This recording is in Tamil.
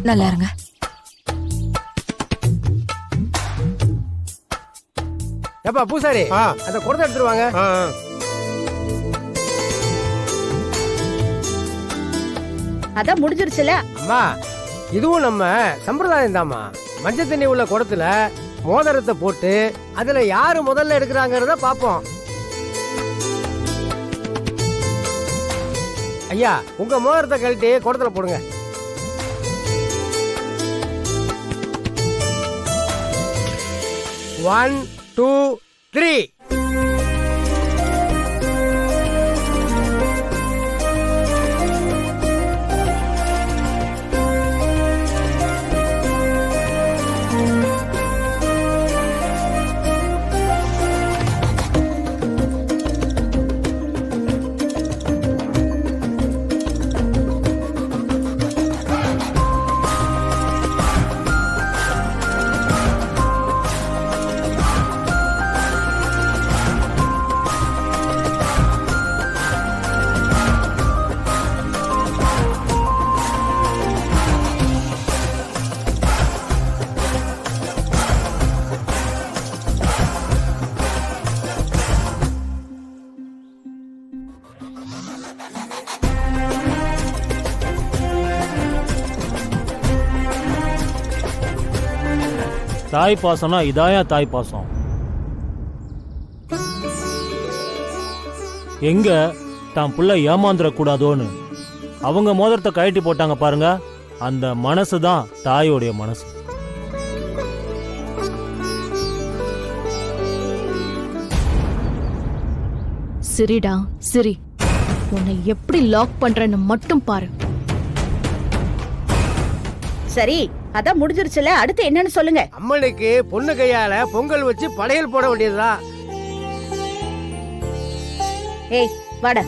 நல்லா இருங்க. ஏப்பா பூசாரி, அந்த குடத்தை எடுத்துருவாங்க. அதான் முடிஞ்சிருச்சுல. அம்மா, இதுவும் நம்ம சம்பிரதாயம் தாம்மா. மஞ்சள் தண்ணி உள்ள குடத்துல மோதிரத்தை போட்டு அதுல யாரு முதல்ல எடுக்கிறாங்கிறத பாப்போம். ஐயா, உங்க மோதிரத்தை கழட்டி குடத்துல போடுங்க. One, two, three. தாய் பாசம்னா இதாயா தாய் பாசம்? எங்க தான் புள்ள ஏமாந்துடக்கூடாதோன்னு அவங்க மோதிரத்தை கழட்டி போட்டாங்க பாருங்க. அந்த மனசு தான் தாயோடைய மனசு. சரிடா சரி, உன்னை எப்படி லாக் பண்றேன்னு மட்டும் பாரு. சரி, அதான் முடிஞ்சிருச்சுல. அடுத்து என்னன்னு சொல்லுங்க. அம்மனுக்கு பொண்ணு கையால பொங்கல் வச்சு படையல் போட வேண்டியதுதான். ஏய் வாடா.